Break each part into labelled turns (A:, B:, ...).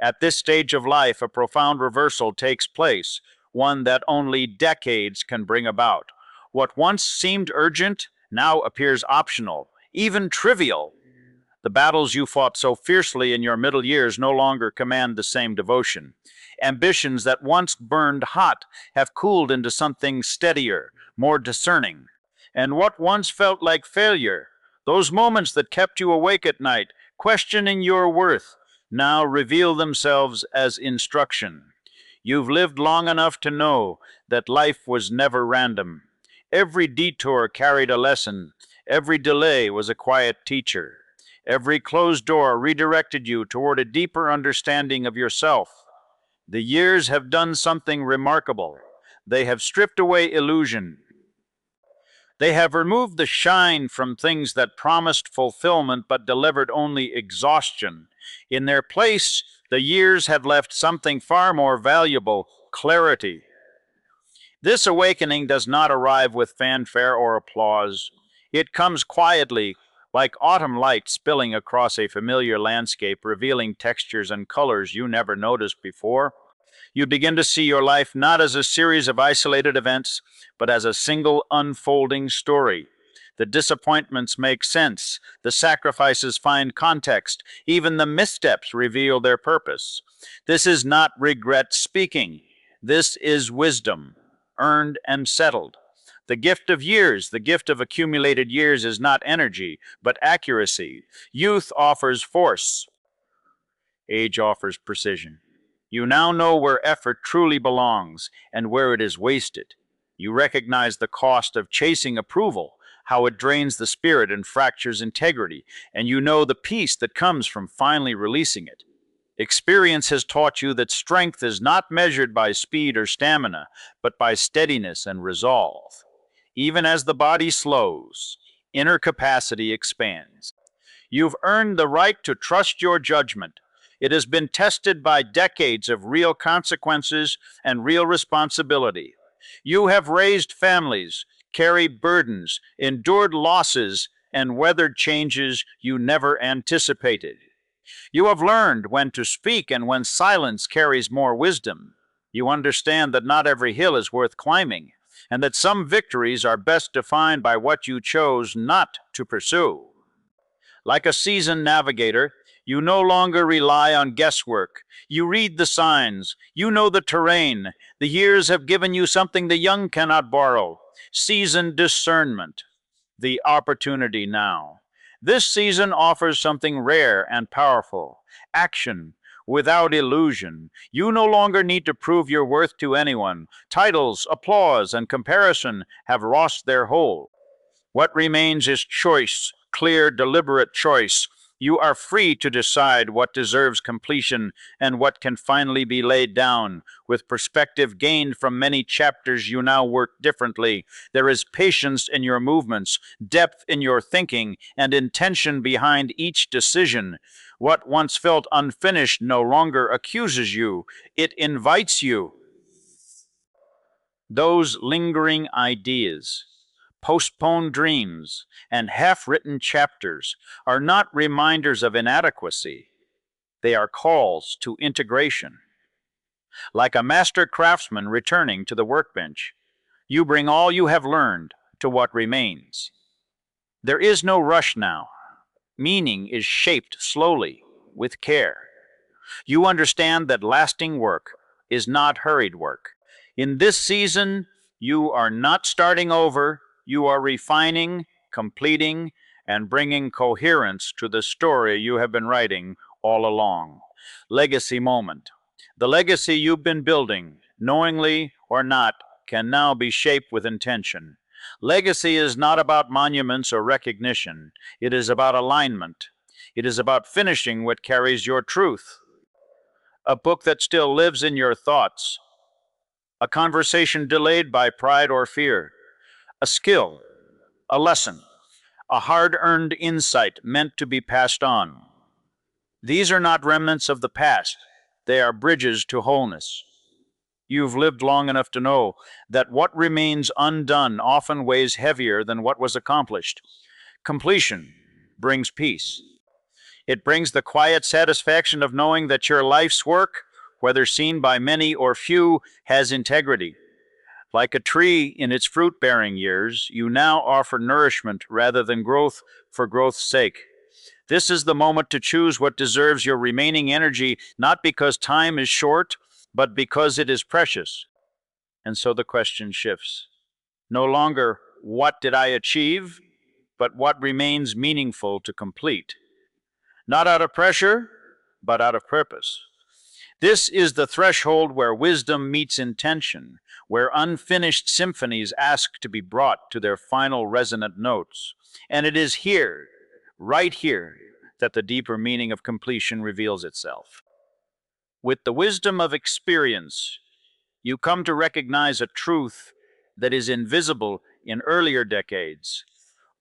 A: At this stage of life, a profound reversal takes place, one that only decades can bring about. What once seemed urgent now appears optional, even trivial. The battles you fought so fiercely in your middle years no longer command the same devotion. Ambitions that once burned hot have cooled into something steadier, more discerning. And what once felt like failure, those moments that kept you awake at night, questioning your worth, now reveal themselves as instruction. You've lived long enough to know that life was never random. Every detour carried a lesson. Every delay was a quiet teacher. Every closed door redirected you toward a deeper understanding of yourself. The years have done something remarkable. They have stripped away illusion. They have removed the shine from things that promised fulfillment but delivered only exhaustion. In their place, the years have left something far more valuable: clarity. This awakening does not arrive with fanfare or applause. It comes quietly, like autumn light spilling across a familiar landscape, revealing textures and colors you never noticed before. You begin to see your life not as a series of isolated events, but as a single unfolding story. The disappointments make sense, the sacrifices find context, even the missteps reveal their purpose. This is not regret speaking. This is wisdom, earned and settled. The gift of years, the gift of accumulated years, is not energy, but accuracy. Youth offers force. Age offers precision. You now know where effort truly belongs and where it is wasted. You recognize the cost of chasing approval, how it drains the spirit and fractures integrity, and you know the peace that comes from finally releasing it. Experience has taught you that strength is not measured by speed or stamina, but by steadiness and resolve. Even as the body slows, inner capacity expands. You've earned the right to trust your judgment. It has been tested by decades of real consequences and real responsibility. You have raised families, carried burdens, endured losses, and weathered changes you never anticipated. You have learned when to speak and when silence carries more wisdom. You understand that not every hill is worth climbing, and that some victories are best defined by what you chose not to pursue. Like a seasoned navigator, you no longer rely on guesswork. You read the signs. You know the terrain. The years have given you something the young cannot borrow: seasoned discernment. The opportunity now. This season offers something rare and powerful: action without illusion. You no longer need to prove your worth to anyone. Titles, applause, and comparison have lost their hold. What remains is choice, clear, deliberate choice. You are free to decide what deserves completion and what can finally be laid down. With perspective gained from many chapters, you now work differently. There is patience in your movements, depth in your thinking, and intention behind each decision. What once felt unfinished no longer accuses you. It invites you. Those lingering ideas, postponed dreams, and half-written chapters are not reminders of inadequacy. They are calls to integration. Like a master craftsman returning to the workbench, you bring all you have learned to what remains. There is no rush now. Meaning is shaped slowly, with care. You understand that lasting work is not hurried work. In this season, you are not starting over. You are refining, completing, and bringing coherence to the story you have been writing all along. Legacy moment. The legacy you've been building, knowingly or not, can now be shaped with intention. Legacy is not about monuments or recognition. It is about alignment. It is about finishing what carries your truth. A book that still lives in your thoughts. A conversation delayed by pride or fear. A skill, a lesson, a hard-earned insight meant to be passed on. These are not remnants of the past. They are bridges to wholeness. You've lived long enough to know that what remains undone often weighs heavier than what was accomplished. Completion brings peace. It brings the quiet satisfaction of knowing that your life's work, whether seen by many or few, has integrity. Like a tree in its fruit-bearing years, you now offer nourishment rather than growth for growth's sake. This is the moment to choose what deserves your remaining energy, not because time is short, but because it is precious. And so the question shifts. No longer, what did I achieve, but what remains meaningful to complete? Not out of pressure, but out of purpose. This is the threshold where wisdom meets intention, where unfinished symphonies ask to be brought to their final resonant notes. And it is here, right here, that the deeper meaning of completion reveals itself. With the wisdom of experience, you come to recognize a truth that is invisible in earlier decades.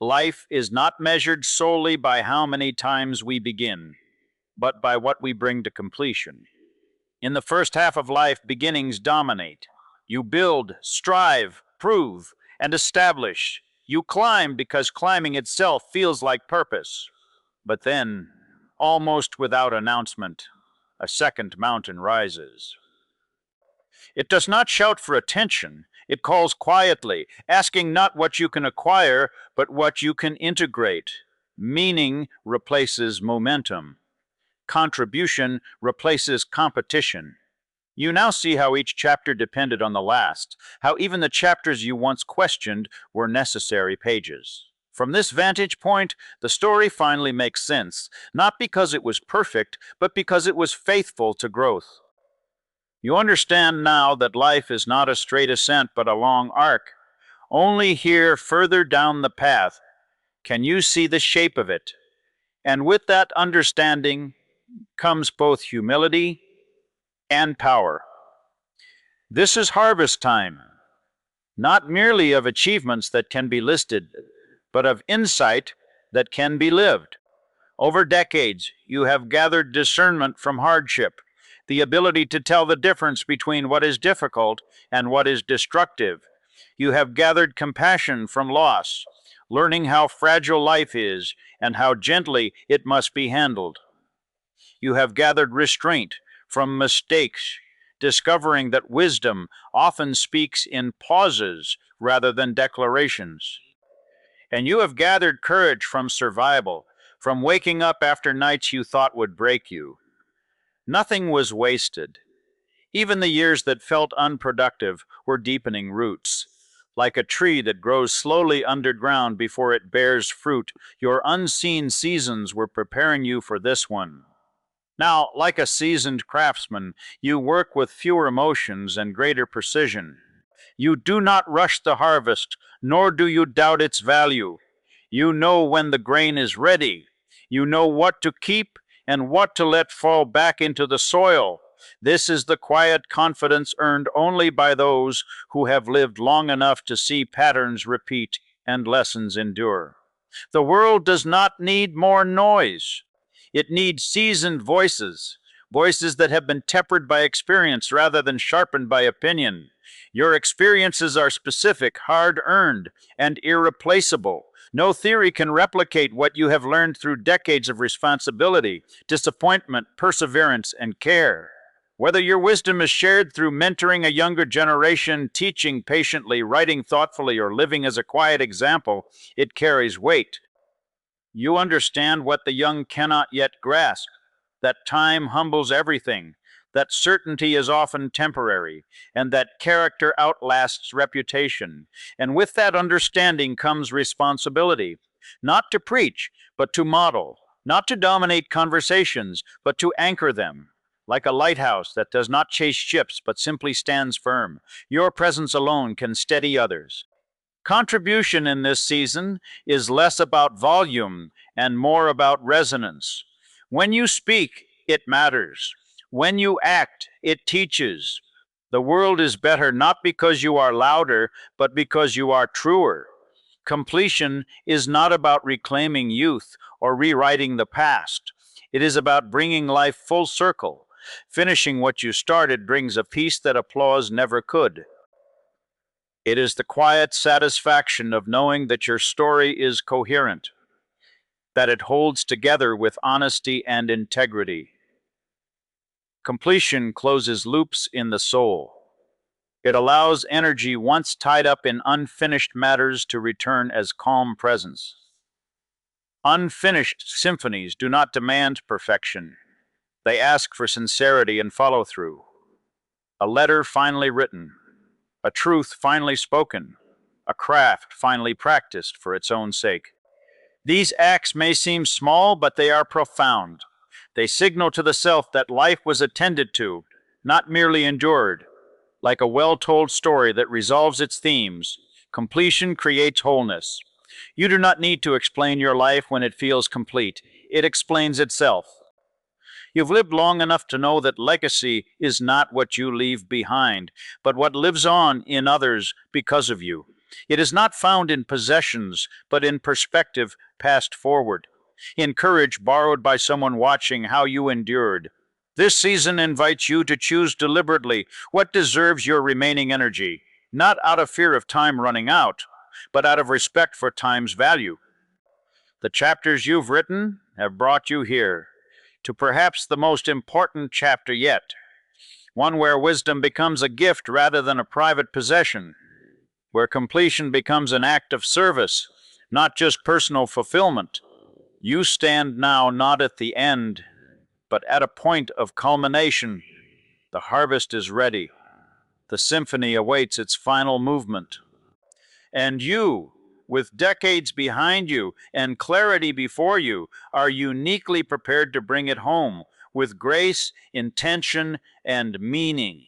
A: Life is not measured solely by how many times we begin, but by what we bring to completion. In the first half of life, beginnings dominate. You build, strive, prove, and establish. You climb because climbing itself feels like purpose. But then, almost without announcement, a second mountain rises. It does not shout for attention. It calls quietly, asking not what you can acquire, but what you can integrate. Meaning replaces momentum. Contribution replaces competition. You now see how each chapter depended on the last, how even the chapters you once questioned were necessary pages. From this vantage point, the story finally makes sense, not because it was perfect, but because it was faithful to growth. You understand now that life is not a straight ascent, but a long arc. Only here, further down the path, can you see the shape of it. And with that understanding comes both humility and power. This is harvest time, not merely of achievements that can be listed, but of insight that can be lived. Over decades, you have gathered discernment from hardship, the ability to tell the difference between what is difficult and what is destructive. You have gathered compassion from loss, learning how fragile life is and how gently it must be handled. You have gathered restraint from mistakes, discovering that wisdom often speaks in pauses rather than declarations. And you have gathered courage from survival, from waking up after nights you thought would break you. Nothing was wasted. Even the years that felt unproductive were deepening roots. Like a tree that grows slowly underground before it bears fruit, your unseen seasons were preparing you for this one. Now, like a seasoned craftsman, you work with fewer emotions and greater precision. You do not rush the harvest, nor do you doubt its value. You know when the grain is ready. You know what to keep and what to let fall back into the soil. This is the quiet confidence earned only by those who have lived long enough to see patterns repeat and lessons endure. The world does not need more noise. It needs seasoned voices, voices that have been tempered by experience rather than sharpened by opinion. Your experiences are specific, hard-earned, and irreplaceable. No theory can replicate what you have learned through decades of responsibility, disappointment, perseverance, and care. Whether your wisdom is shared through mentoring a younger generation, teaching patiently, writing thoughtfully, or living as a quiet example, it carries weight. You understand what the young cannot yet grasp, that time humbles everything, that certainty is often temporary, and that character outlasts reputation. And with that understanding comes responsibility, not to preach, but to model, not to dominate conversations, but to anchor them. Like a lighthouse that does not chase ships, but simply stands firm, your presence alone can steady others. Contribution in this season is less about volume and more about resonance. When you speak, it matters. When you act, it teaches. The world is better not because you are louder, but because you are truer. Completion is not about reclaiming youth or rewriting the past. It is about bringing life full circle. Finishing what you started brings a peace that applause never could. It is the quiet satisfaction of knowing that your story is coherent, that it holds together with honesty and integrity. Completion closes loops in the soul. It allows energy once tied up in unfinished matters to return as calm presence. Unfinished symphonies do not demand perfection. They ask for sincerity and follow through. A letter finally written, a truth finally spoken, a craft finally practiced for its own sake. These acts may seem small, but they are profound. They signal to the self that life was attended to, not merely endured. Like a well-told story that resolves its themes, completion creates wholeness. You do not need to explain your life when it feels complete. It explains itself. You've lived long enough to know that legacy is not what you leave behind, but what lives on in others because of you. It is not found in possessions, but in perspective passed forward, in courage borrowed by someone watching how you endured. This season invites you to choose deliberately what deserves your remaining energy, not out of fear of time running out, but out of respect for time's value. The chapters you've written have brought you here, to perhaps the most important chapter yet, one where wisdom becomes a gift rather than a private possession, where completion becomes an act of service, not just personal fulfillment. You stand now not at the end, but at a point of culmination. The harvest is ready. The symphony awaits its final movement. And you, with decades behind you and clarity before you, are uniquely prepared to bring it home with grace, intention, and meaning.